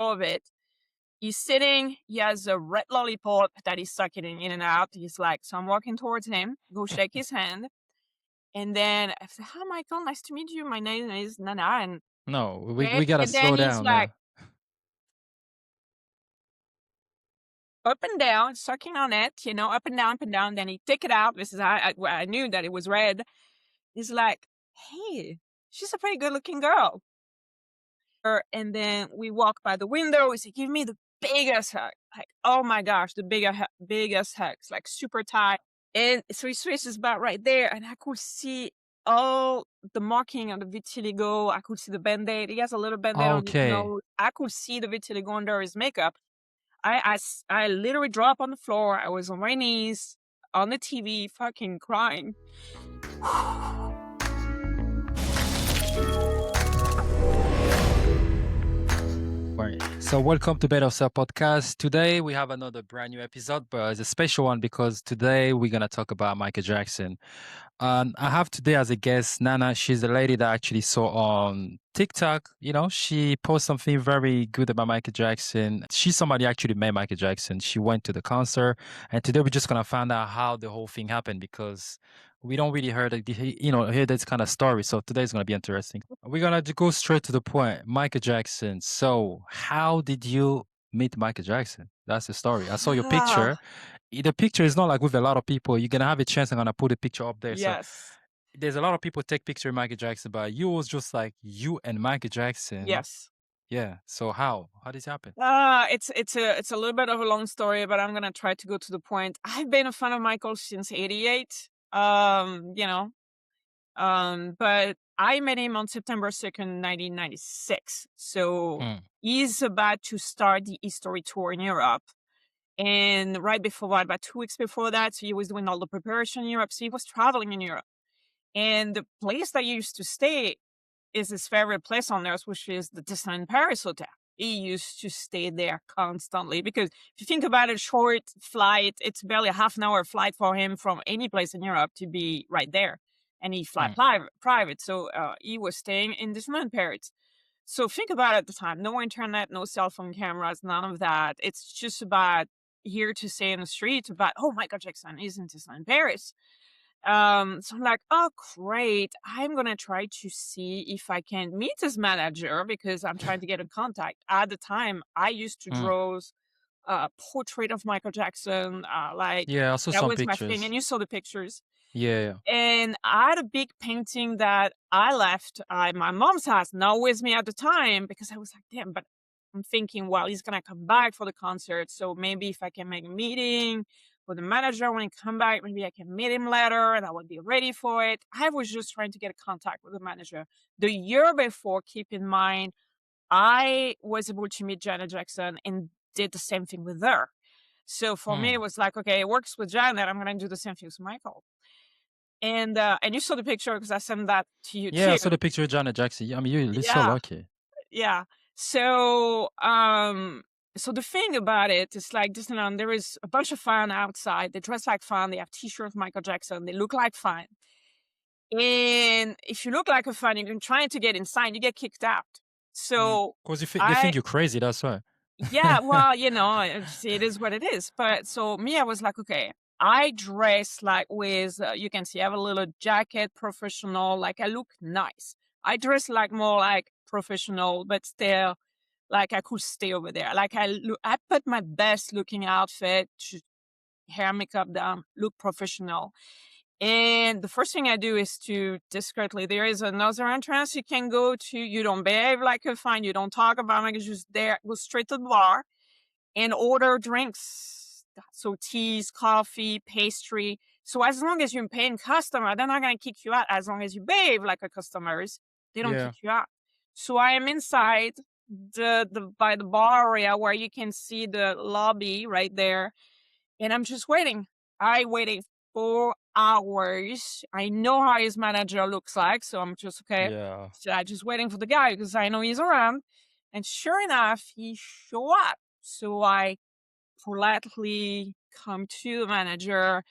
of it. He's sitting, he has a red lollipop that he's sucking in and out. He's like, so I'm walking towards him, go shake his hand. And then I said, "Hi, Michael, nice to meet you. My name is Nana." And No, we right, gotta and then slow he's down like there. up and down, sucking on it, up and down, up and down. Then he take it out. This is how I knew that it was red. He's like, "Hey, she's a pretty good looking girl." And then we walk by the window. He said, "Give me the biggest hug." Like, oh my gosh, the biggest hugs, like super tight. And so his face is about right there, and I could see all the marking on the vitiligo. I could see the band-aid. He has a little band-aid on his Okay. nose. I could see the vitiligo under his makeup. I literally dropped on the floor. I was on my knees on the TV, fucking crying. Right. So welcome to Better Self Podcast. Today we have another brand new episode, but it's a special one because today we're gonna talk about Michael Jackson. I have today as a guest Nana. She's a lady that I actually saw on TikTok. She posted something very good about Michael Jackson. She's somebody who actually met Michael Jackson. She went to the concert, and today we're just gonna find out how the whole thing happened because we don't really hear this kind of story. So today's gonna be interesting. We're gonna go straight to the point. Michael Jackson. So how did you meet Michael Jackson? That's the story. I saw your Ah, picture. The picture is not like with a lot of people. You're gonna have a chance. I'm gonna put a picture up there. So yes, there's a lot of people take picture of Michael Jackson, but you was just like you and Michael Jackson. yes. Yeah. So how did it happen? It's a little bit of a long story, but I'm gonna try to go to the point. I've been a fan of Michael since '88. But I met him on September 2nd, 1996. So Hmm. he's about to start the history tour in Europe. And right before that, about 2 weeks before that, so he was doing all the preparation in Europe. So he was traveling in Europe. And the place that he used to stay is his favorite place on earth, which is the Disneyland Paris Hotel. He used to stay there constantly because if you think about it, short flight, it's barely a half an hour flight for him from any place in Europe to be right there. And he fly Hmm. private. So he was staying in Disneyland Paris. So think about it at the time. No internet, no cell phone cameras, none of that. It's just about here to say in the street about, oh, Michael Jackson is in Disneyland Paris. So I'm like, "Oh, great. I'm gonna try to see if I can meet his manager because I'm trying to get in contact." At the time, I used to Hmm. draw a portrait of Michael Jackson, like, Yeah, I saw that some was my thing, and pictures. you saw the pictures. Yeah. And I had a big painting that I left at my mom's house, not with me at the time, because I was like, "Damn," but I'm thinking, "Well, he's gonna come back for the concert, so maybe if I can make a meeting with the manager when he come back, maybe I can meet him later and I would be ready for it." I was just trying to get a contact with the manager. The year before, keep in mind, I was able to meet Janet Jackson and did the same thing with her. So for me, it Hmm. was like, "Okay, it works with Janet, I'm gonna do the same thing with Michael." And you saw the picture because I sent that to you Yeah, I too. saw the picture of Janet Jackson. Yeah, I mean, you're so Yeah, lucky. yeah. So the thing about it is like Disneyland, there is a bunch of fun outside. They dress like fun. They have T-shirts Michael Jackson. They look like fun. And if you look like a fan, you're trying to get inside, you get kicked out. So Because they I, think you're crazy. That's why. yeah, well, it is what it is. But so me, I was like, okay, I dress like with, you can see I have a little jacket, professional, like I look nice. I dress like more like professional, but still like I could stay over there. Like I put my best looking outfit, hair, makeup down, look professional. And the first thing I do is to discreetly, there is another entrance you can go to. You don't behave like a fine. You don't talk about it. You're just there, go straight to the bar and order drinks. So teas, coffee, pastry. So as long as you're paying customer, they're not going to kick you out. As long as you behave like a customers, they don't Yeah. kick you out. So I am inside the by the bar area where you can see the lobby right there, and I'm just waiting. I waited 4 hours. I know how his manager looks like, so I'm just okay. Yeah. So I just waiting for the guy because I know he's around. And sure enough, he show up. So I politely come to the manager.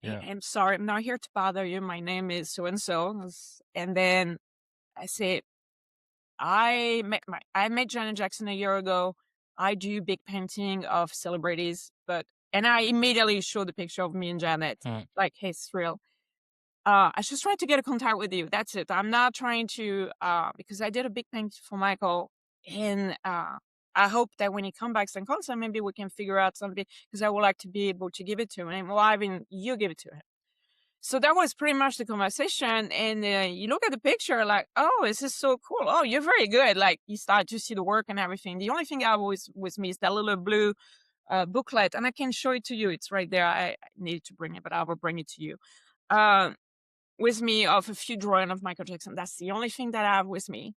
Yeah. I'm sorry, I'm not here to bother you. My name is so and so. And then I say, I met Janet Jackson a year ago. I do big painting of celebrities, and I immediately show the picture of me and Janet, Mm. like, "Hey, it's real." I just trying to get a contact with you. That's it. I'm not trying to because I did a big thing for Michael, and I hope that when he comes back and concert, maybe we can figure out something because I would like to be able to give it to him, or even you give it to him. So that was pretty much the conversation. And you look at the picture, like, oh, this is so cool. Oh, you're very good. Like you start to see the work and everything. The only thing I always with me is that little blue booklet, and I can show it to you. It's right there. I needed to bring it, but I will bring it to you. Uh, with me of a few drawing of Michael Jackson. That's the only thing that I have with me.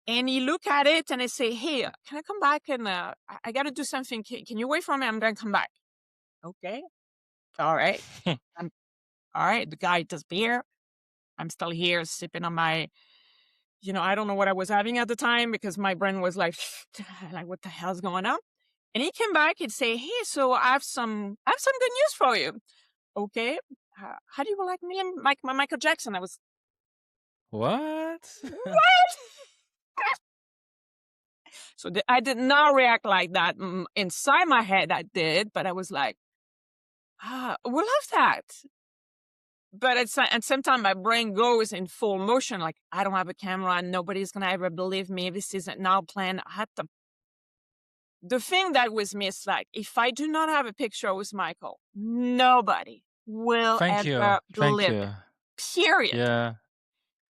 And you look at it and I say, "Hey, can I come back and I got to do something. Can you wait for me? I'm gonna come back." Okay, all right. I'm all right. The guy does beer. I'm still here sipping on my, I don't know what I was having at the time because my brain was like, like what the hell's going on? And he came back and say, "Hey, so I have some good news for you." Okay, how do you like me and Michael Jackson? I was What? what? So I did not react like that. Inside my head, I did, but I was like, we love that. But at some time, my brain goes in full motion. Like, I don't have a camera and nobody's going to ever believe me. This isn't now planned. I had to. The thing that was missed, like, if I do not have a picture with Michael, nobody will Thank you. ever Thank believe it. you. Period. Yeah.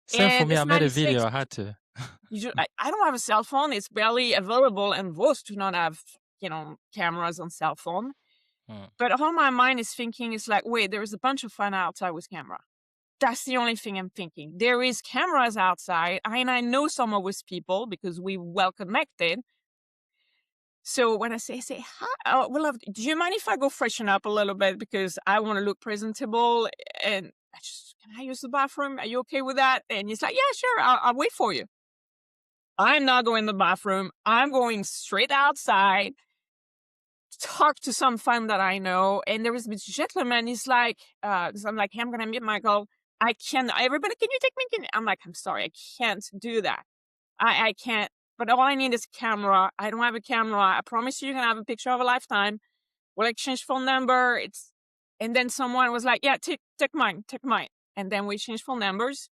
Same for And me. I it's made a 96. video. I had to. I don't have a cell phone. It's barely available, and most do not have, cameras on cell phone. Mm. But all my mind is thinking is like, wait, there is a bunch of fun outside with camera. That's the only thing I'm thinking. There is cameras outside, and I know some of those people because we well connected. So when I say, hi, do you mind if I go freshen up a little bit because I want to look presentable? And can I use the bathroom? Are you okay with that? And he's like, yeah, sure. I'll wait for you. I'm not going to the bathroom. I'm going straight outside to talk to some friend that I know. And there was this gentleman. He's like, because I'm like, hey, I'm going to meet Michael. I can't. Everybody, can you take me? I'm like, I'm sorry. I can't do that. I can't. But all I need is a camera. I don't have a camera. I promise you can have a picture of a lifetime. We'll exchange phone number. And then someone was like, yeah, take mine. Take mine. And then we exchanged phone numbers.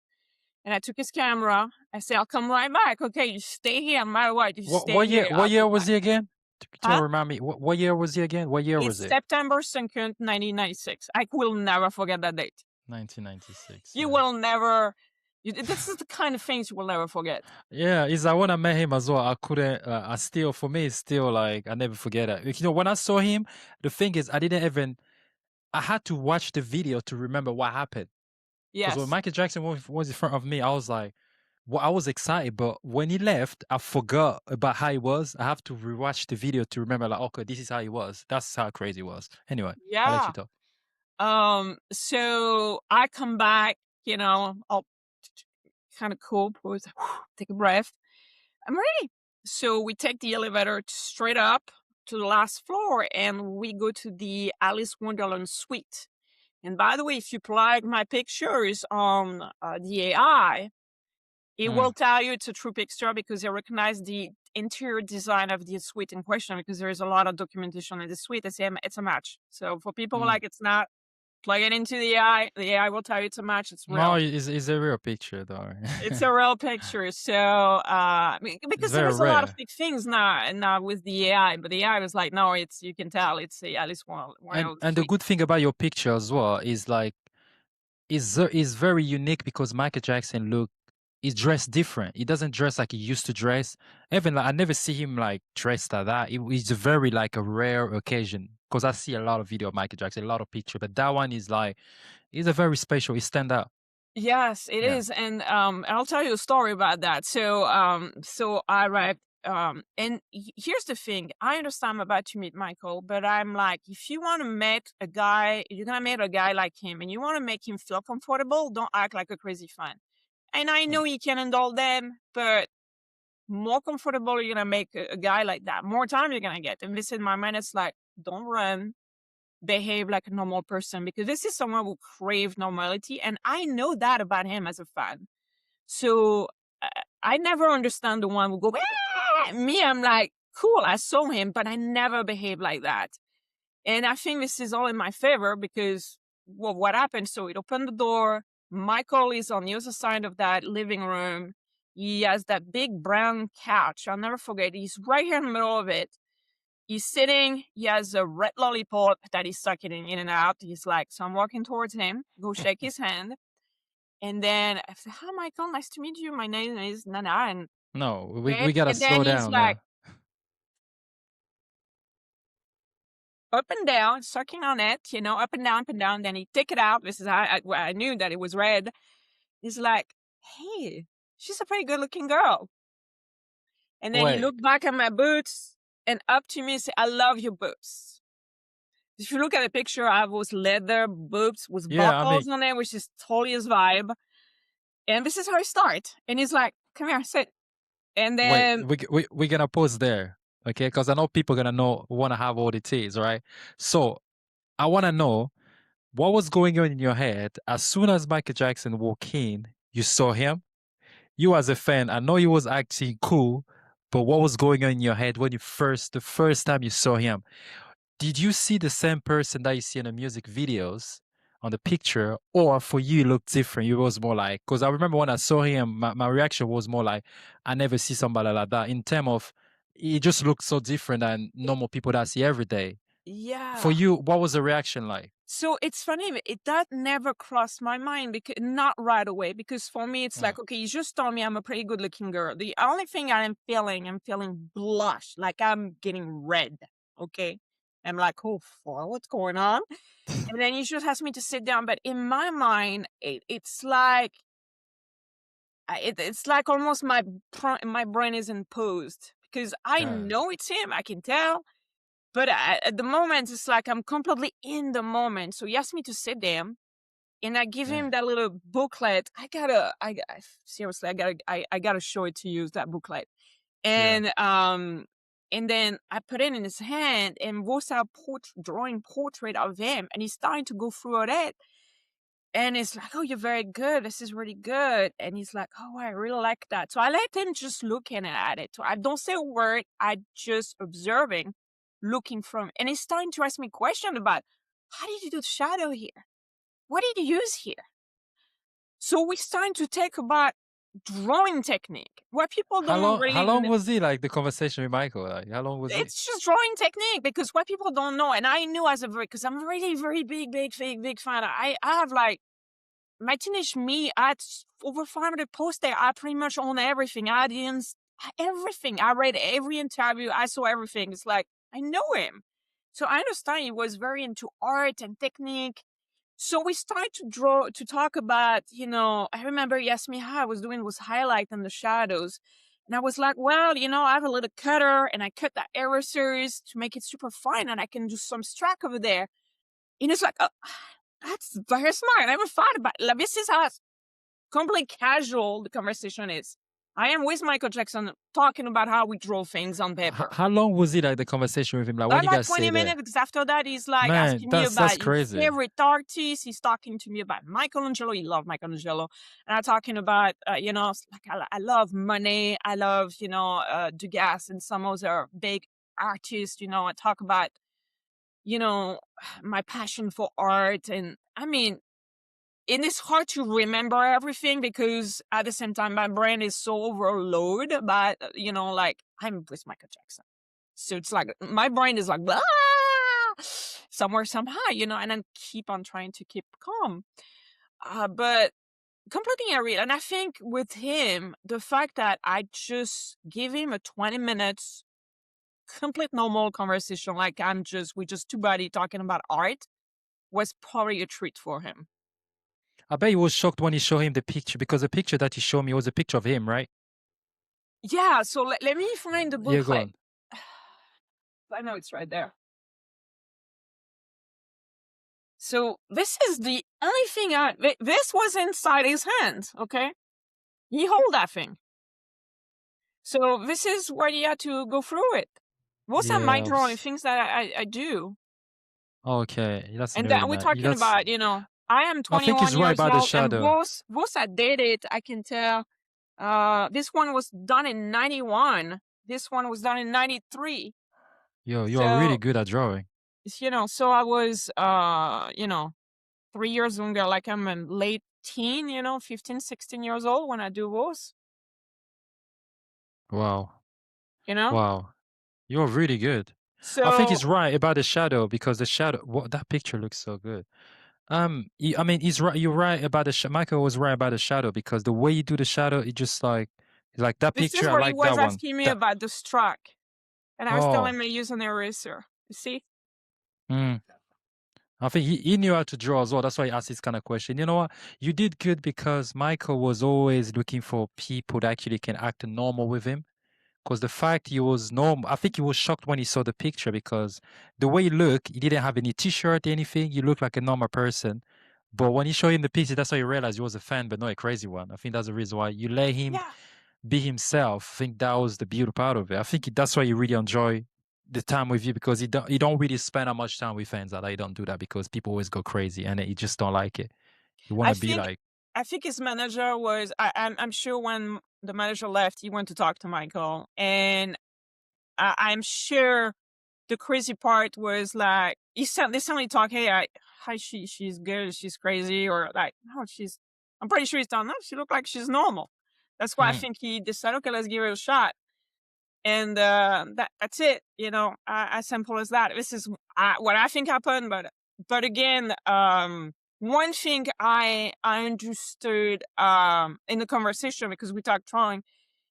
And I took his camera. I said, I'll come right back. Okay, you stay here. No matter what, you What stay what year here. what I'll be year was back. he again? Can you Huh? remind me? What year was he again? What year was It's it? September 2nd, 1996. I will never forget that date. 1996. You Yeah. will never. This is the kind of things you will never forget. Yeah, it's like when I met him as well, I couldn't, I still, for me, it's still like, I never forget it. Like, when I saw him, the thing is, I didn't even, I had to watch the video to remember what happened. Because when Yes. Michael Jackson was in front of me, I was like, well, I was excited, but when he left, I forgot about how he was. I have to rewatch the video to remember, like, okay, this is how he was. That's how crazy he was. Anyway, I'll let you Yeah. talk. So I come back, all kind of cool, pause, take a breath. I'm ready. So we take the elevator straight up to the last floor and we go to the Alice Wonderland suite. And by the way, if you plug my pictures on the AI, it will Mm, tell you it's a true picture because it recognizes the interior design of the suite in question because there is a lot of documentation in the suite. It's a match. So for people mm. like it's not, plug it into the AI will tell you it's a match. It's No, real. it's a real picture, though. It's a real picture. So, It's because there very is a lot of rare. fake things now with the AI, but the AI was like, no, you can tell it's the Alice Wild And the suite. good thing about your picture as well is like is very unique because Michael Jackson he's dressed different. He doesn't dress like he used to dress. Even like I never see him like dressed like that. It's very like a rare occasion because I see a lot of video of Michael Jackson, a lot of picture, but that one is like it's a very special. It stand out. Yes, it Yeah. is, and I'll tell you a story about that. So I arrived, and here's the thing: I understand I'm about to meet Michael, but I'm like, if you want to meet a guy, you're gonna meet a guy like him, and you want to make him feel comfortable. Don't act like a crazy fan. And I Mm. know you can handle them, but more comfortable you're gonna make a guy like that, more time you're gonna get. And this in my mind, it's like, don't run, behave like a normal person because this is someone who crave normality, and I know that about him as a fan. So I never understand the one who go, "Ah!" Me, I'm like, cool, I saw him, but I never behaved like that. And I think this is all in my favor because, well, what happened? So it opened the door. Michael is on the other side of that living room. He has that big brown couch. I'll never forget. He's right here in the middle of it. He's sitting. He has a red lollipop that he's sucking in and out. He's like, so I'm walking towards him, go shake his hand. And then I said, hi, Michael. Nice to meet you. My name is Nana. And, No, okay. we gotta And then slow he's down now. like, up and down, sucking on it, up and down, up and down. Then he take it out. This is how I knew that it was red. He's like, hey, she's a pretty good looking girl. And then he Wait, looked back at my boots and up to me and said, I love your boots. If you look at the picture, I have those leather boots with yeah, I mean, buckles on it, which is totally his vibe. And this is how I start. And he's like, come here, sit. And wait, then, we're gonna pause there, okay? Because I know people gonna wanna have all the teas, right? So I wanna know what was going on in your head as soon as Michael Jackson walked in. You saw him. You as a fan, I know he was acting cool, but what was going on in your head when the first time you saw him? Did you see the same person that you see in the music videos on the picture, or for you it looked different? It was more like, because I remember when I saw him, my reaction was more like, I never see somebody like that. In terms of, he just looked so different than normal people that I see every day. For yeah. you, what was the reaction like? So it's funny, that never crossed my mind because not right away. Because for me, it's Mm. like, okay, you just told me I'm a pretty good looking girl. The only thing I'm feeling blush, like I'm getting red. Okay. I'm like, oh, what's going on? And then you just ask me to sit down. But in my mind, it's like, it's like almost my brain is imposed because I Gosh. know it's him. I can tell. But at the moment, it's like I'm completely in the moment. So he asked me to sit down, and I give Yeah. him that little booklet. Seriously, I gotta show it to you, that booklet. Yeah. And then I put it in his hand, and was our drawing portrait of him, and he's starting to go through it. And it's like, oh, you're very good. This is really good. And he's like, oh, I really like that. So I let him just looking at it. So I don't say a word. I just observing, looking from. And he's starting to ask me questions about, how did you do the shadow here? What did you use here? So we're starting to talk about drawing technique, what people don't How really long was he like the conversation with Michael? Like, how long was it? it's just drawing technique because what people don't know, and I knew because I'm really very big fan. I have like my teenage me, I had over 500 posts there. I pretty much own everything. Everything. I read every interview. I saw everything. It's like, I know him. So I understand he was very into art and technique. So we started to talk about, I remember he asked me how I was doing was highlight and the shadows. And I was like, well, I have a little cutter and I cut that erasers to make it super fine and I can do some strack over there. And it's like, oh, that's very smart. I never thought about it. Like, this is how completely casual the conversation is. I am with Michael Jackson talking about how we draw things on paper. How long was it like the conversation with him? Like when you About guys 20 stay there? minutes, because after that, he's like Man, asking me that's about your crazy. favorite artist. He's talking to me about Michelangelo. He loved Michelangelo. And I'm talking about, like I love Monet. I love, Degas and some other big artists. I talk about, you know, my passion for art. And I mean, it is hard to remember everything because at the same time, my brain is so overloaded. But, like I'm with Michael Jackson. So it's like my brain is like, "Ah!" Somewhere, somehow, and then keep on trying to keep calm. But completely unreal. And I think with him, the fact that I just give him a 20 minutes complete normal conversation, like we just two buddy talking about art, was probably a treat for him. I bet he was shocked when he showed him the picture because the picture that he showed me was a picture of him, right? Yeah, so let me find the Yeah, go booklet. on. I know it's right there. So this is the only thing this was inside his hand, okay? He hold that thing. So this is where you had to go through it. Those are my Yeah. drawing things that I do. Okay, that's And really then we're nice. talking That's. about, I am I think 21 he's right years about the old, and shadow. both I did it, I can tell. This one was done in 91. This one was done in 93. You're really So, good at drawing. so I was, 3 years younger, like I'm a late teen, 15, 16 years old when I do those, Wow. you know? Wow. You're really good. I think So he's right about the shadow because the shadow. What that picture looks so good. I mean, he's right. You're right about the. Michael was right about the shadow because the way you do the shadow, it just like that this is picture. I where he like was that one. asking me That. about the stroke, and I was telling Oh. him I use an eraser. You see? Mm. I think he knew how to draw as well. That's why he asked this kind of question. You know what? You did good because Michael was always looking for people that actually can act normal with him. Because the fact he was normal, I think he was shocked when he saw the picture because the way he looked, he didn't have any t-shirt, anything. He looked like a normal person. But when he showed him the picture, that's why he realized he was a fan, but not a crazy one. I think that's the reason why you let him Yeah. be himself. I think that was the beauty part of it. I think that's why you really enjoy the time with you because you don't really spend that much time with fans. That I don't do that because people always go crazy and you just don't like it. You want I to be think like, I think his manager was. I'm sure when the manager left, he went to talk to Michael, and I'm sure the crazy part was like they suddenly talk. Hey, hi, she's good. She's crazy, or like no, she's. I'm pretty sure he's done. No, she looked like she's normal. That's why I mm, think he decided, okay, let's give it a shot. And that's it. As simple as that. This is what I think happened. But again, one thing I understood in the conversation because we talked drawing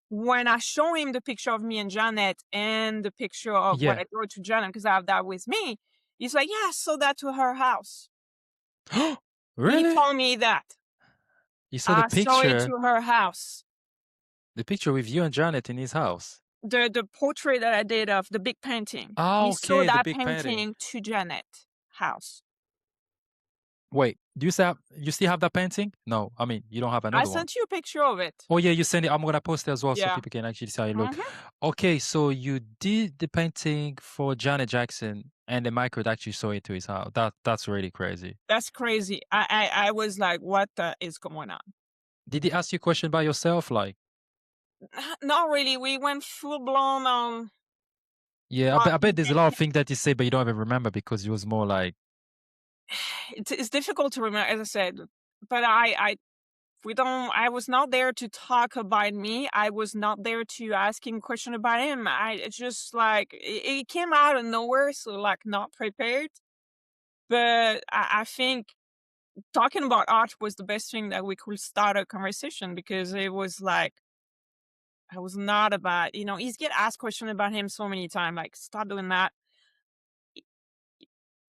when I show him the picture of me and Janet and the picture of what yeah. I wrote to Janet because I have that with me. He's like, yeah, I saw that to her house. He Really? told me that You saw I saw it to her house. the picture with you and Janet in his house. The portrait that I did of the big painting. Ah, He saw okay, the that big painting. painting to Janet house. Wait, do you still have that painting? No, I mean you don't have I another one. sent you a picture of it. Oh yeah, you send it. I'm gonna post it as well so Yeah. people can actually see how it look. Mhm. Okay, so you did the painting for Janet Jackson, and then Michael actually saw it to his house. That's really crazy. That's crazy. I was like, "What the is going on?" Did he ask you a question by yourself? Like, Not really. We went full blown yeah, I bet, I talking. bet there's a lot of things that you say, but you don't even remember because it was more like, It's difficult to remember, as I said, but I we don't. I was not there to talk about me. I was not there to ask him question about him. It's just like it came out of nowhere, so like not prepared. But I think talking about art was the best thing that we could start a conversation because it was like I was not about he's get asked question about him so many times like stop doing that.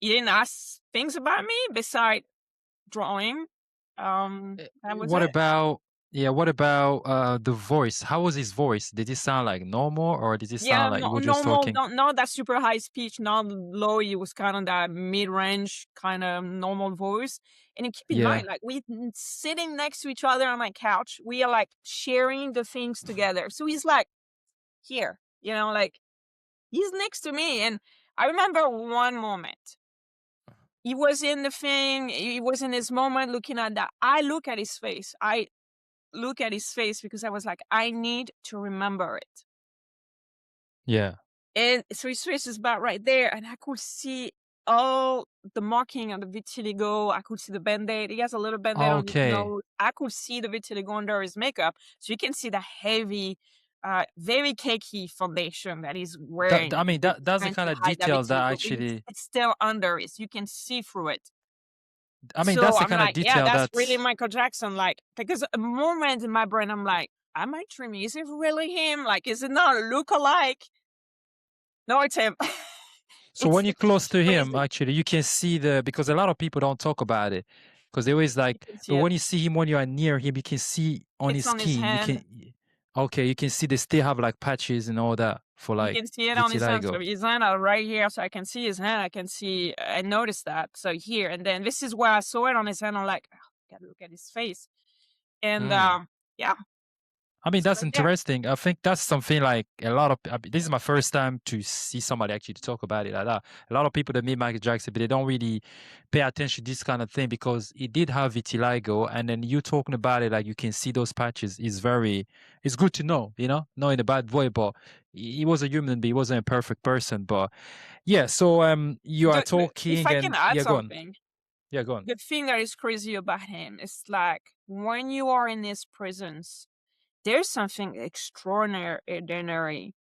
You didn't ask things about me beside drawing. That was what it. about? Yeah, what about the voice? How was his voice? Did it sound like normal, or did it Yeah, sound like you no, were just normal, talking? not that super high speech, not low. It was kind of that mid range kind of normal voice. And then keep in Yeah. mind, like we sitting next to each other on my couch, we are like sharing the things together. So he's like here, like he's next to me. And I remember one moment. He was in the thing, he was in his moment looking at that. I look at his face. I look at his face because I was like, I need to remember it. Yeah. And so his face is about right there, and I could see all the marking on the vitiligo. I could see the band-aid. He has a little band-aid on his Okay. nose. I could see the vitiligo under his makeup. So you can see the heavy, very cakey foundation that he's That wearing I because mean he's that's the trying kind to of hide that details that vitiligo, but actually it's still under it. So you can see through it. I mean So that's the I'm kind of like, yeah, detail that's really that's Michael Jackson. Like, because a moment in my brain, I'm like, am I dreaming? Is it really him? Like, is it not a look-alike? No, it's him. so it's when you're it's close it's to him crazy. actually you can see the because a lot of people don't talk about it because they always You like can see but it. when you see him when you are near him you can see on It's his on his skin you hand. can okay you can see they still have like patches and all that for You like can see it on his hand. So vitiligo. his hand are right here, so I can see his hand. I noticed that. So here, and then this is where I saw it on his hand. I'm like, oh, gotta look at his face. And Mm. yeah, I mean, It's that's right there. interesting. I think that's something like a lot of. This is my first time to see somebody actually talk about it like that. A lot of people that meet Michael Jackson, but they don't really pay attention to this kind of thing because he did have vitiligo, and then you talking about it like you can see those patches is very. It's good to know, not in a bad way, but he was a human being. He wasn't a perfect person, but yeah. So you are If talking, I can and add yeah, go on. something, Yeah, go on. the thing that is crazy about him is like when you are in his presence, there's something extraordinary.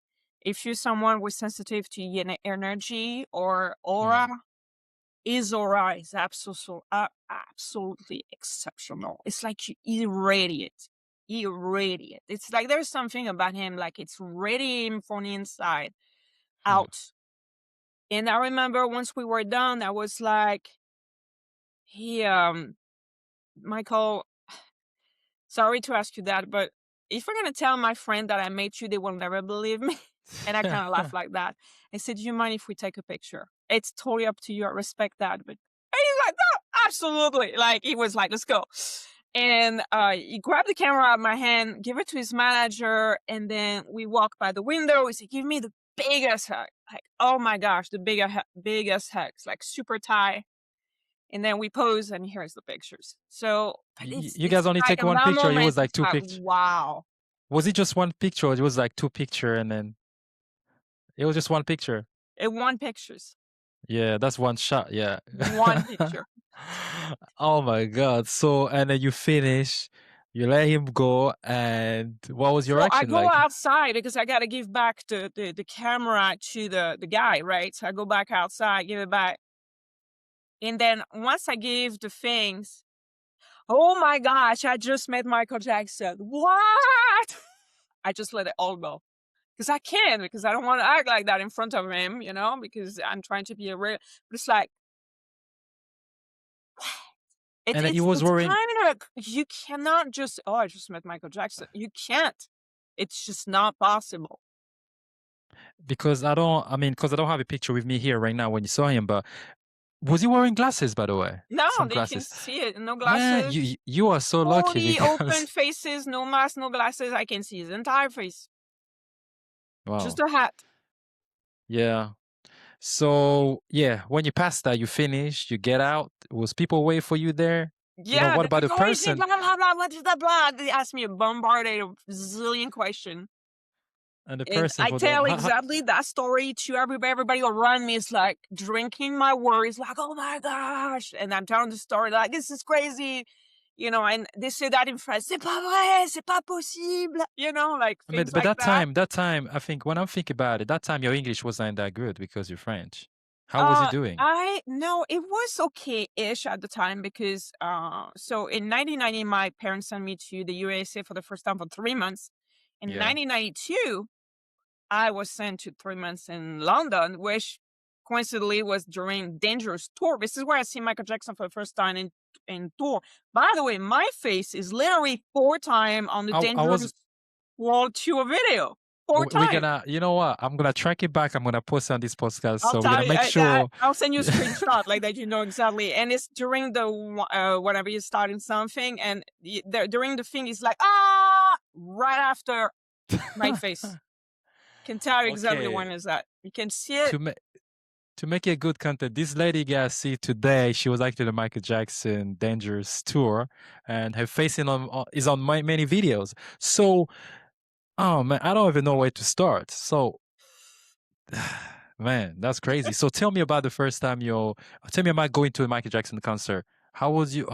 If you're someone with sensitive to energy or Yeah, aura, his aura is absolutely exceptional. It's like you irradiate. Irradiate. It's like there's something about him, like it's radiating from the inside yeah. out. And I remember once we were done, I was like, he Michael, sorry to ask you that, but if I'm gonna tell my friend that I met you, they will never believe me. And I kind of laughed like that. I said, "Do you mind if we take a picture? It's totally up to you. I respect that." But and he's like, "No, absolutely." Like he was like, "Let's go." And he grabbed the camera out of my hand, give it to his manager, and then we walked by the window. He said, "Give me the biggest hug." Like, oh my gosh, the biggest hugs, like super tight. And then we pose and here's the pictures. So, but You it's guys only like take in one that picture. It moment, was like it's two like, pictures. wow, Was it just one picture? Or it was like two picture, and then it was just one picture. it won pictures, Yeah, that's one shot. Yeah. one picture. Oh my God. So, and then you finish, you let him go, and what was your So I action go like? outside because I got to give back the camera to the guy, right? So I go back outside, give it back. And then once I give the things, oh my gosh, I just met Michael Jackson. What? I just let it all go. Because I can, because I don't want to act like that in front of him, because I'm trying to be a real. But it's like it's And then he it's was it's wearing kind of you cannot just I just met Michael Jackson. You can't. It's just not possible. because because I don't have a picture with me here right now when you saw him, but was he wearing glasses, by the way? No, you can Sunglasses. see it. No Man, glasses, you are so lucky fully open because faces, no mask, no glasses. I can see his entire face. Just wow. a hat. Yeah. So yeah, when you pass that, you finish, you get out. Was people wait for you there? Yeah, What the about the people always say person? blah blah blah what is that blah. They ask me a bombarded zillion question. And the And person I for the tell exactly that story to everybody. Everybody around me is like drinking my words, like, oh my gosh. And I'm telling the story like, this is crazy. And they say that in France, c'est pas vrai, c'est pas possible. Like things but like that. that time, I think when I'm thinking about it, that time your English wasn't that good because you're French. How was you doing? I no, it was okay-ish at the time because so in 1990 my parents sent me to the USA for the first time for 3 months. In Yeah. 1992, I was sent to 3 months in London, which coincidentally was during Dangerous tour. This is where I see Michael Jackson for the first time in tour. By the way, my face is literally 4 times on the I was Dangerous World Tour video. Four we're times. gonna, you know what? I'm gonna track it back. I'm gonna post it on this podcast. I'll So we're tell gonna you. make sure. I'll send you a screenshot like that. You know exactly. And it's during the whenever you're starting something, and during the thing, it's like right after my face. Can tell you exactly Okay. when is that. You can see it. To make to make it good content, this lady guys see today, she was actually the Michael Jackson Dangerous tour, and her face is on many videos. So, oh man, I don't even know where to start. So, man, that's crazy. So, tell me about the first time tell me about going to a Michael Jackson concert. How was you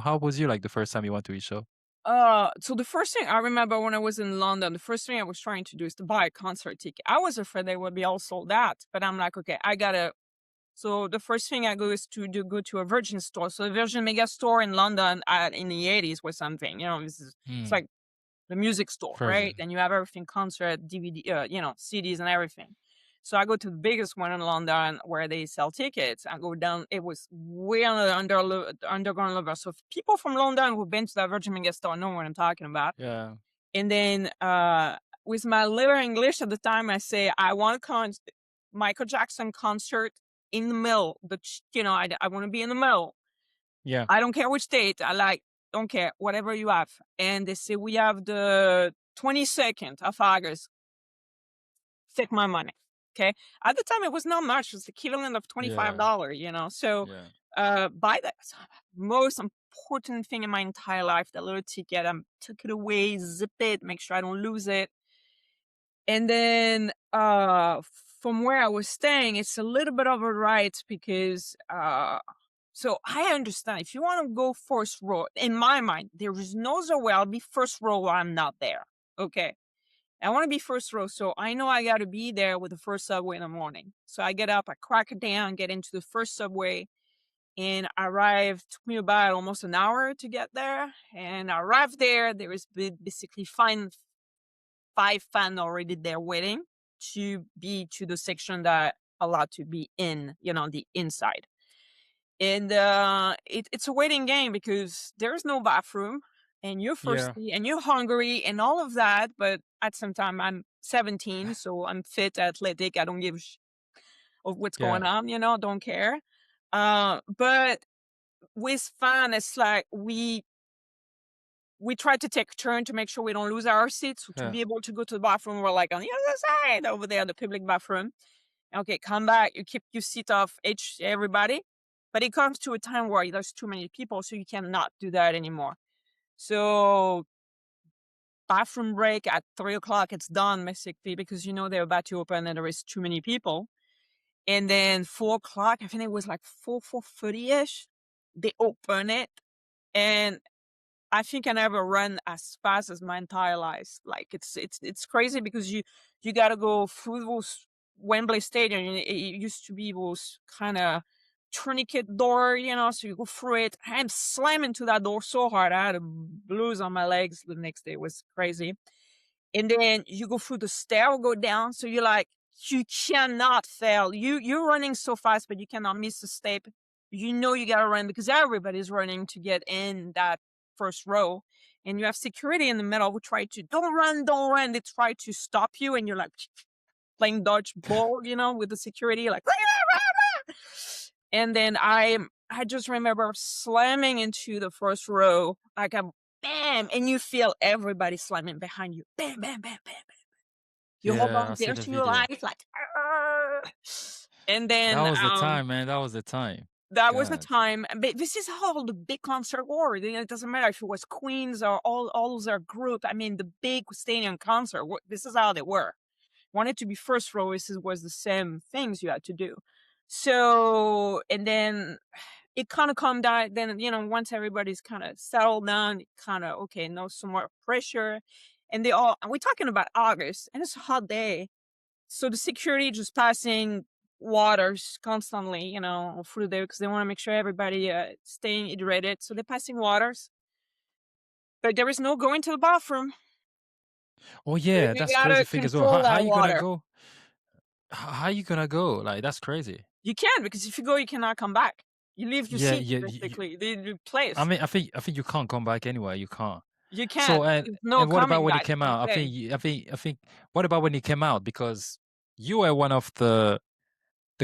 like the first time you went to his show? So the first thing I remember when I was in London, the first thing I was trying to do is to buy a concert ticket. I was afraid they would be all sold out, but I'm like, okay, I gotta. So the first thing I go is go to a Virgin store. So a Virgin mega store in London in the 80s was something. It's Hmm. like the music store, right? Version. And you have everything, concert, DVD, CDs and everything. So I go to the biggest one in London where they sell tickets. I go down. It was way on the underground level. So people from London who've been to that Virgin Mega store know what I'm talking about. Yeah. And then with my little English at the time, I say I want Michael Jackson concert in the middle. I want to be in the middle. Yeah. I don't care which state. Don't care, whatever you have. And they say we have the 22nd of August, take my money. Okay. At the time, it was not much. It was the equivalent of Yeah. $25, you know. So, Yeah. buy that most important thing in my entire life, that little ticket. I took it away, zip it, make sure I don't lose it. And then, from where I was staying, it's a little bit of a ride because, so I understand if you want to go first row, in my mind, there is no other way I'll be first row while I'm not there. Okay. I want to be first row, so I know I got to be there with the first subway in the morning. So I get up, I crack it down, get into the first subway, and I arrive. Took me about almost an hour to get there. And I arrived there. There is basically five fans already there waiting to be to the section that allowed to be in, the inside. And it's a waiting game because there's no bathroom and you're Yeah. thirsty and you're hungry and all of that. But at some time, I'm 17, so I'm fit, athletic. I don't give of what's going Yeah. on, don't care. But with fun, it's like we try to take a turn to make sure we don't lose our seats. So to Yeah. be able to go to the bathroom, we're like on the other side over there, the public bathroom. Okay, come back. You keep your seat off everybody. But it comes to a time where there's too many people, so you cannot do that anymore. So bathroom break at 3 o'clock, it's done basically because they're about to open and there is too many people. And then 4 o'clock, I think it was like 4:30ish, they open it. And I think I never run as fast as my entire life. Like it's crazy because you got to go through those Wembley Stadium. And it used to be those kind of tourniquet door, so you go through it. I'm slamming to that door so hard, I had a blues on my legs the next day. It was crazy. And then you go through the stair, go down. So you're like, you cannot fail. You're running so fast, but you cannot miss a step. You gotta run because everybody's running to get in that first row. And you have security in the middle who try to don't run, don't run. They try to stop you, and you're like playing dodgeball, with the security, like and then I just remember slamming into the first row, like a bam, and you feel everybody slamming behind you. Bam, bam, bam, bam. You hold Yeah. on I see there the to your video. life, like, "Arr!" And That then, was the time, man. That was the time. that was the God. time. But this is how the big concert were. It doesn't matter if it was Queens or all their group. I mean, the big stadium concert. This is how they were. Wanted to be first row. This was the same things you had to do. So, and then it kind of calmed down. Then once everybody's kind of settled down, kind of okay, no some more pressure, and they all. And we're talking about August, and it's a hot day. So the security just passing waters constantly, through there because they want to make sure everybody staying hydrated. So they're passing waters, but there is no going to the bathroom. Oh So yeah, you that's crazy gotta thing as well. control How that you gonna water. go? How you gonna go? Like that's crazy. You can because if you go, you cannot come back. You leave your Yeah, seat yeah. basically. The I place. mean, I think you can't come back anywhere. You can't. You So can't. There's no and what about coming when he back. came I'm out? saying. I think. What about when he came out? Because you were one of the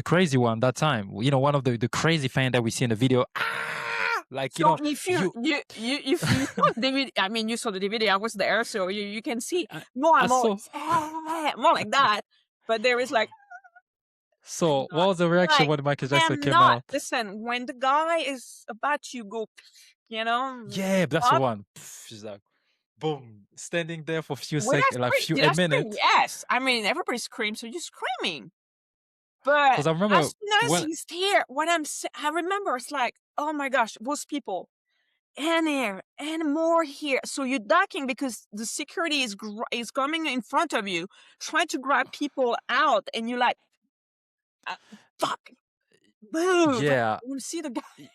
crazy one that time. One of the crazy fan that we see in the video. Ah! Like So if you you. you if you saw the DVD, I mean you saw the DVD, I was there, so you can see I, more I and more, saw. it's, more like that. But there is like So what cannot. was the reaction Like, when Michael Jackson came cannot. out? Listen, when the guy is about to go, Yeah, that's the up, one. She's like, boom, standing there for a few will I seconds, like scream? few Did a I scream? minute. Yes. I mean, everybody screams, so you're screaming. But Because I as remember soon as when. he's here, I remember it's like, oh my gosh, those people, and here, and more here. So you're ducking because the security is coming in front of you, trying to grab people out, and you're like, uh, fuck, move. I Yeah. want to see the guy.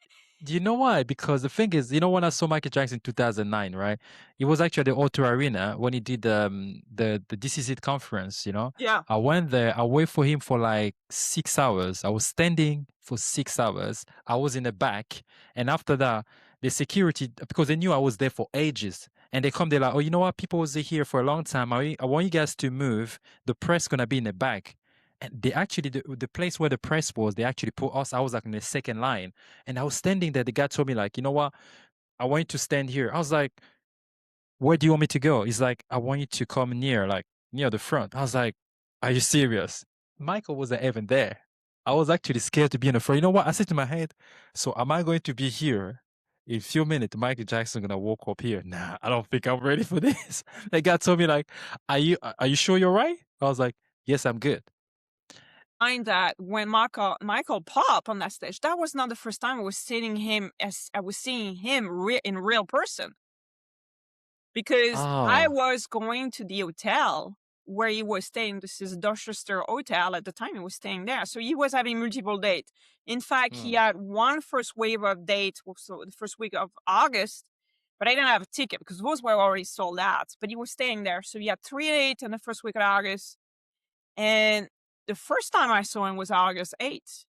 Do you know why? Because the thing is, when I saw Michael Jackson in 2009, right? It was actually at the O2 Arena when he did the DCC conference, Yeah. I went there, I waited for him for like 6 hours. I was standing for 6 hours. I was in the back. And after that, the security, because they knew I was there for ages, and they come, they're like, oh, you know what? People was here for a long time. I want you guys to move. The press gonna be in the back. And they actually, the place where the press was, they actually put us, I was like in the second line. And I was standing there. The guy told me, like, you know what? I want you to stand here. I was like, where do you want me to go? He's like, I want you to come near, like near the front. I was like, are you serious? Michael wasn't even there. I was actually scared to be in the front. You know what? I said to my head, so am I going to be here in a few minutes? Michael Jackson gonna walk up here. Nah, I don't think I'm ready for this. The guy told me like, are you sure you're right? I was like, yes, I'm good. Find that when Michael pop on that stage, that was not the first time I was seeing him in real person. Because I Oh, was going to the hotel where he was staying. This is Dorchester Hotel at the time. He was staying there, so he was having multiple dates. In fact, he mm. had one first wave of dates, so the first week of August, but I didn't have a ticket because those were already sold out. But he was staying there, so he had 3 dates in the first week of August, and the first time I saw him was August 8th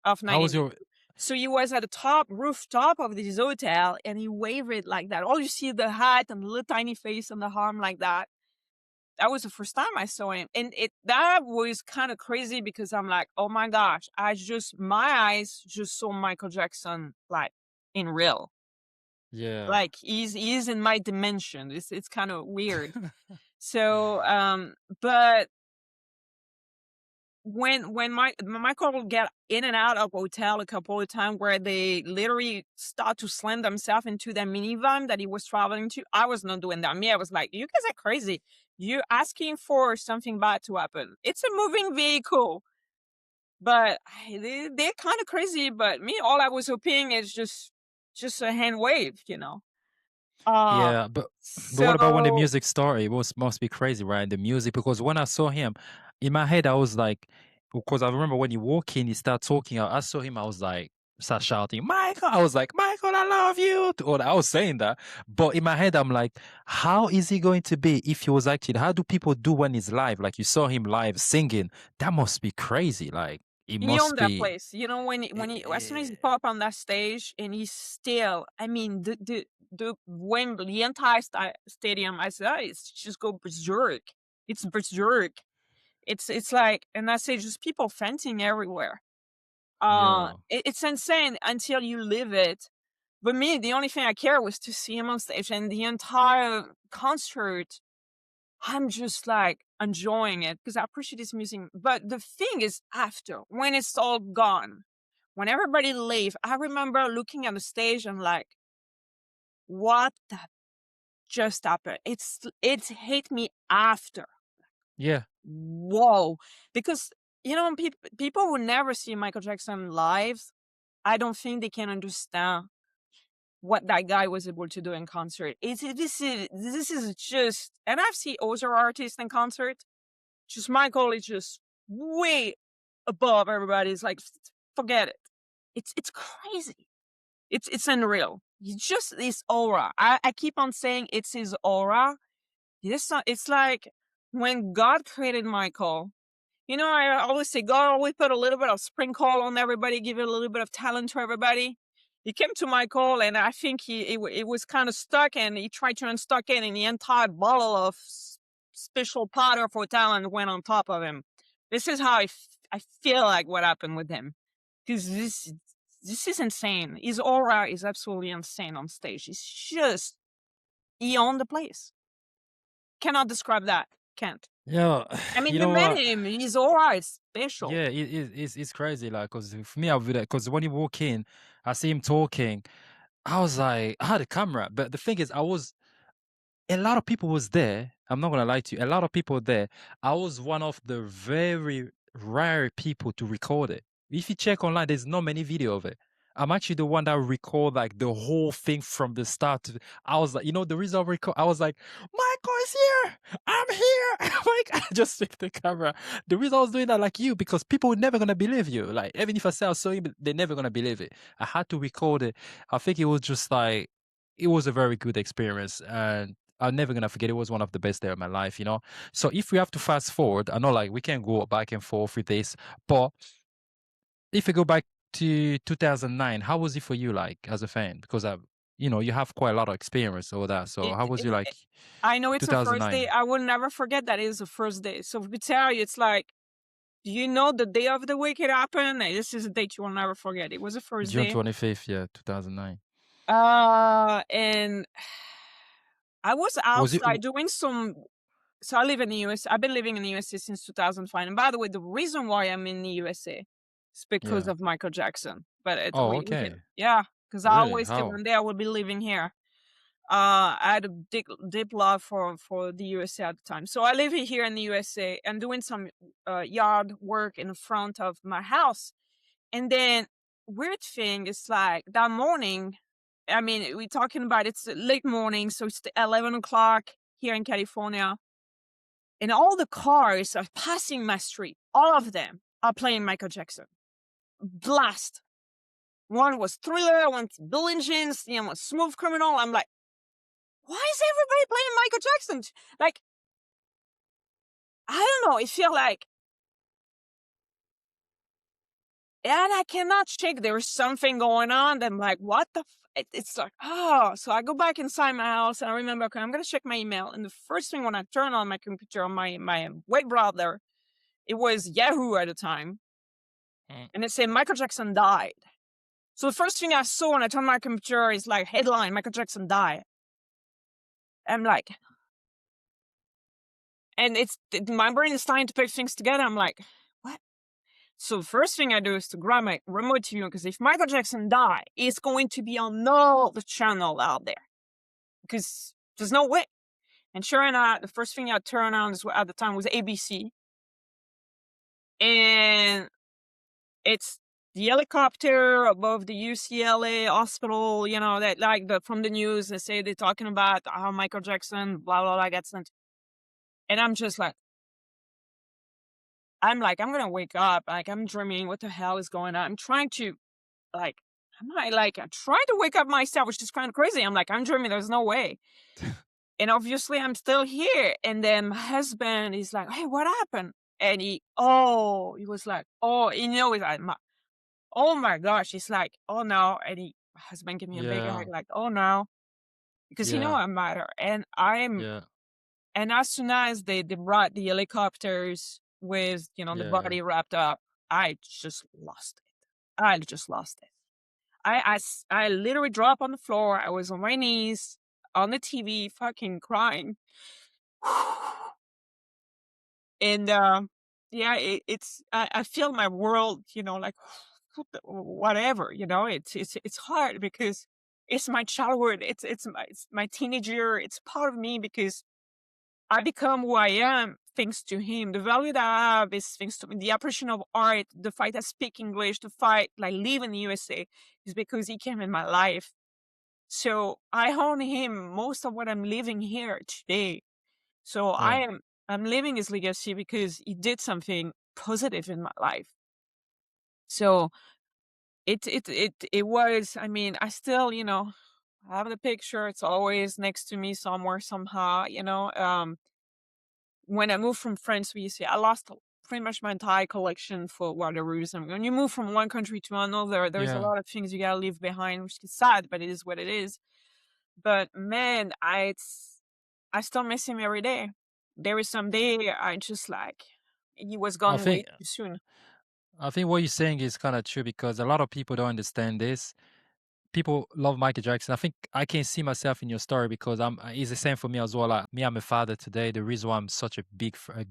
of How was 19. your? So he was at the top rooftop of this hotel and he waved it like that. All you see the hat and the little tiny face and the arm like that. That was the first time I saw him. And it that was kind of crazy because I'm like, oh my gosh, my eyes just saw Michael Jackson like in real. Yeah. Like he's in my dimension. It's kind of weird. So but when Michael will get in and out of hotel a couple of times where they literally start to slam themselves into the minivan that he was traveling to, I was not doing that. Me, I was like, "You guys are crazy. You're asking for something bad to happen. It's a moving vehicle." But they're kind of crazy. But me, all I was hoping is just a hand wave, you know. Uh, Yeah, but what about when the so music started? It was must be crazy, right? The music, because when I saw him, in my head, I was like, because I remember when you walk in, he start talking. I saw him, I was like, start shouting, Michael. I was like, Michael, I love you. Or I was saying that, but in my head, I'm like, how is he going to be if he was actually? How do people do when he's live? Like you saw him live singing, that must be crazy. Like it he must owned that be. place. You know, eh, when he as soon as he eh, pop on that stage and he's still, I mean, the Wembley, the entire stadium, I said, it's just go berserk. It's berserk. It's like, and I say, just people fainting everywhere. Yeah, It's insane until you live it. But me, the only thing I care was to see him on stage, and the entire concert I'm just like enjoying it because I appreciate his music. But the thing is, after when it's all gone, when everybody leave, I remember looking at the stage and like, what the just happened? It's hit me after. yeah, Whoa, because people who never see Michael Jackson live, I don't think they can understand what that guy was able to do in concert. This is just, and I've seen other artists in concert. Just Michael is just way above everybody. It's like, forget it. It's crazy. It's unreal. You just this aura. I keep on saying it's his aura. It's like when God created Michael. I always say God always put a little bit of sprinkle on everybody, give it a little bit of talent to everybody. He came to Michael, and I think it was kind of stuck, and he tried to unstuck it, and the entire bottle of special powder for talent went on top of him. This is how I feel like what happened with him, because this is insane. His aura is absolutely insane on stage. It's just he owned the place. Cannot describe that. Can't. yeah. I mean, You you know met what? him. His aura is special. Yeah, it's crazy. Like, cause for me, I would because when you walk in, I see him talking. I was like, I had a camera, but the thing is, a lot of people was there. I'm not gonna lie to you. A lot of people there. I was one of the very rare people to record it. If you check online, there's not many video of it. I'm actually the one that record like the whole thing from the start. I was like, the reason I record, I was like, Michael is here. I'm here. Like, I just took the camera. The reason I was doing that, like you, because people were never gonna believe you. Like, even if I say I saw him, they're never gonna believe it. I had to record it. I think it was just like, it was a very good experience, and I'm never gonna forget. It was one of the best day of my life. So if we have to fast forward, I know like we can go back and forth with this, but if we go back to 2009, how was it for you, like as a fan? Because you have quite a lot of experience over that. So It, how was you it, like I know it's a first day. 2009? I will never forget that it is a first day. So we tell you, it's like, do you know the day of the week it happened? This is a date you will never forget. It was a first June day. 25th, yeah, 2009. And I was Was it? outside doing some. So I live in the US. I've been living in the USA since 2005. And by the way, the reason why I'm in the USA is because Yeah. of Michael Jackson. But Oh, we can, okay. yeah, because I Really? always said How? one day I will be living here. I had a deep love for the USA at the time. So I live here in the USA and doing some yard work in front of my house. And then weird thing is like that morning. I mean, we're talking about it's late morning, so it's 11 o'clock here in California, and all the cars are passing my street. All of them are playing Michael Jackson. Blast. One was Thriller, one's Billie Jeans, the other was Smooth Criminal. I'm like, why is everybody playing Michael Jackson? Like, I don't know. It feel like, and I cannot shake. There's something going on. I'm like, what the? It's like, oh. So I go back inside my house and I remember, okay, I'm gonna check my email. And the first thing when I turn on my computer on my web browser, it was Yahoo at the time, Mm. and it said Michael Jackson died. So the first thing I saw when I turned my computer is like headline: Michael Jackson died. I'm like, and my brain is starting to put things together. I'm like, what? So the first thing I do is to grab my remote TV because if Michael Jackson died, it's going to be on all the channel out there because there's no way. And sure enough, the first thing I turned on at the time was ABC, and it's the helicopter above the UCLA hospital. You know that like from the news they say they're talking about how Michael Jackson blah blah blah gets sent, and I'm gonna wake up like I'm dreaming. What the hell is going on? I'm trying to like. I'm trying to wake up myself, which is kind of crazy. I'm like, I'm dreaming, there's no way. And obviously I'm still here. And then my husband is like, hey, what happened? And he was like, oh, he's like, oh my gosh. He's like, oh no. And my husband gave me a big hug, Yeah. like, oh no, because he know Yeah. I'm matter. Yeah. And as soon as they brought the helicopters with, the Yeah. body wrapped up, I just lost it. I just lost it. I literally dropped on the floor. I was on my knees on the TV, fucking crying. And yeah, I feel my world, like whatever, it's hard because it's my childhood. It's my teenager. It's part of me because I become who I am thanks to him. The value that I have is thanks to the appreciation of art, the fact I speak English, the fact like live in the USA is because he came in my life. So I own him most of what I'm living here today. So Yeah. I'm living his legacy because he did something positive in my life. So it was, I mean, I still, I have the picture. It's always next to me somewhere somehow. When I moved from France, we see I lost pretty much my entire collection for whatever reason. When you move from one country to another, there's a Yeah. lot of things you gotta leave behind, which is sad, but it is what it is. But man, I still miss him every day. There is some day I just like he was I gone way think too soon. I think what you're saying is kind of true because a lot of people don't understand this. People love Michael Jackson. I think I can see myself in your story because it's the same for me as well. Like me, I'm a father today. The reason why I'm such a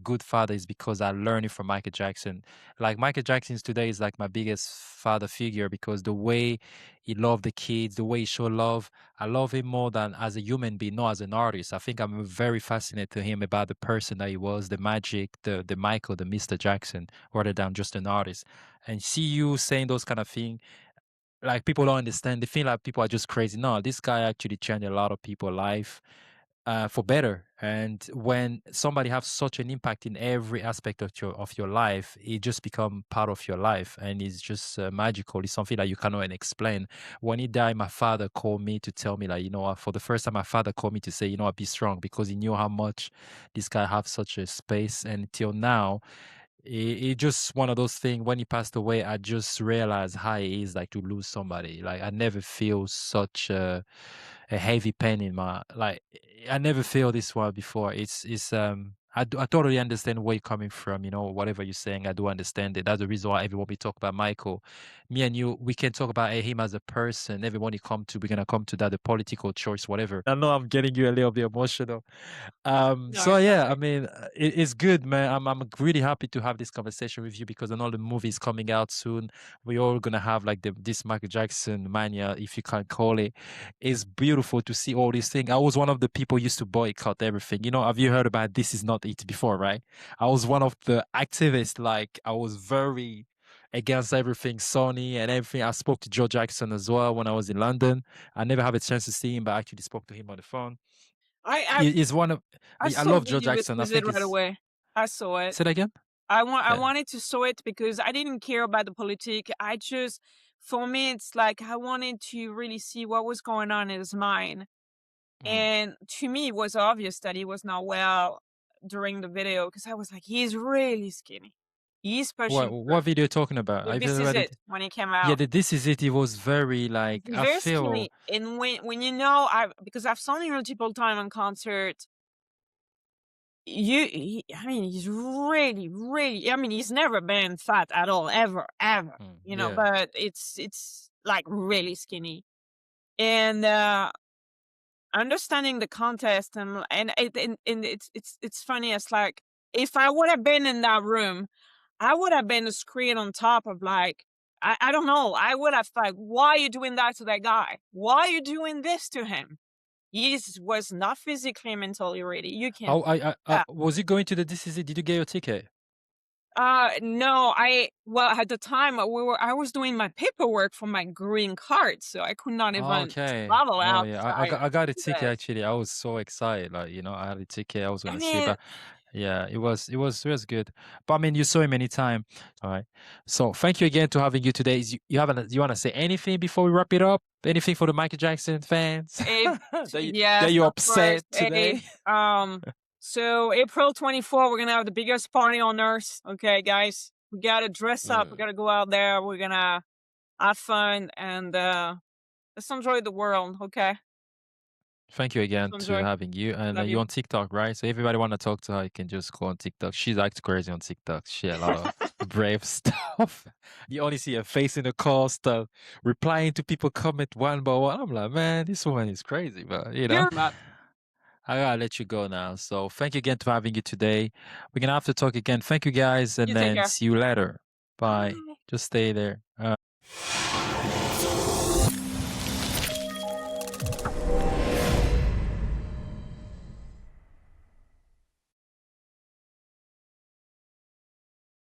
good father is because I learned it from Michael Jackson. Like Michael Jackson's today is like my biggest father figure because the way he loved the kids, the way he showed love, I love him more than as a human being, not as an artist. I think I'm very fascinated to him about the person that he was, the magic, the Michael, the Mr. Jackson, rather than just an artist. And see you saying those kind of things like people don't understand. They feel like people are just crazy. No, this guy actually changed a lot of people's life for better. And when somebody has such an impact in every aspect of your life, it just become part of your life, and it's just magical. It's something that you cannot even explain. When he died, my father called me to tell me, like, what, for the first time, my father called me to say, what, be strong, because he knew how much this guy have such a space. And till now, it just one of those things. When he passed away, I just realized how it is like to lose somebody. Like I never feel such a heavy pain in my like. I never feel this one before. It's I totally understand where you're coming from. You know, whatever you're saying, I do understand it. That's the reason why everyone we talk about Michael, me and you, we can talk about him as a person. Everyone you come to, we're gonna come to that, the political choice, whatever. I know I'm getting you a little bit emotional. No, So it's yeah, I okay. mean, it's good, man. I'm really happy to have this conversation with you because I know the movie is coming out soon. We're all gonna have like this Michael Jackson mania, if you can call it. It's beautiful to see all these things. I was one of the people who used to boycott everything. You know, have you heard about This Is Not It before, right? I was one of the activists. Like I was very against everything Sony and everything. I spoke to Joe Jackson as well when I was in London. I never had a chance to see him, but I actually spoke to him on the phone. I I He is one of I I saw a love Joe video Jackson. I with it think right it's away. I saw it. say that again? I Yeah. wanted to saw it because I didn't care about the politic. I just for me, it's like I wanted to really see what was going on in his mind. Mm. And to me, it was obvious that he was not well during the video because I was like, he's really skinny. He's pushing What through. video you talking about? But I've this ever is read it it. when he came Yeah, out. this is it. It was very like He's I very feel skinny. And when you know, I because I've seen him multiple time on concert. I mean, he's really, really. I mean, he's never been fat at all, ever, ever. yeah. But it's like really skinny. And understanding the contest and it's funny. It's like if I would have been in that room, I would have been a screen on top of like I don't know. I would have like, why are you doing that to that guy? Why are you doing this to him? Was not physically, mentally ready. You can't Oh, do that. was you going to the This Is It? Did you get your ticket? No, well, at the time, I was doing my paperwork for my green card, so I could not even Okay. travel Oh yeah, outside I got a to ticket this. actually. I was so excited. Like, you know, I had a ticket. I was I gonna see, mean, but yeah, it was good. But I mean, you saw him anytime. All right. So thank you again to having you today. You haven't you want to say anything before we wrap it up? Anything for the Michael Jackson fans if that yes, you of course. upset Hey, today? so April 24th, we're gonna have the biggest party on earth. Okay, guys, we gotta dress up. We Mm. gotta go out there. We're gonna have fun and let's enjoy the world. Okay, Thank you again let's to enjoy. having you. And Love you're you. on TikTok, right? So everybody want to talk to her, you can just go on TikTok. She's like crazy on TikTok. She a lot of brave stuff. You only see her face in the call stuff, replying to people comment one by one. I'm like, man, this woman is crazy, but you know. You're Matt. I gotta let you go now. So thank you again for having you today. We're gonna have to talk again. Thank you guys, You and take then care. see you later. Bye. Bye. Just stay there.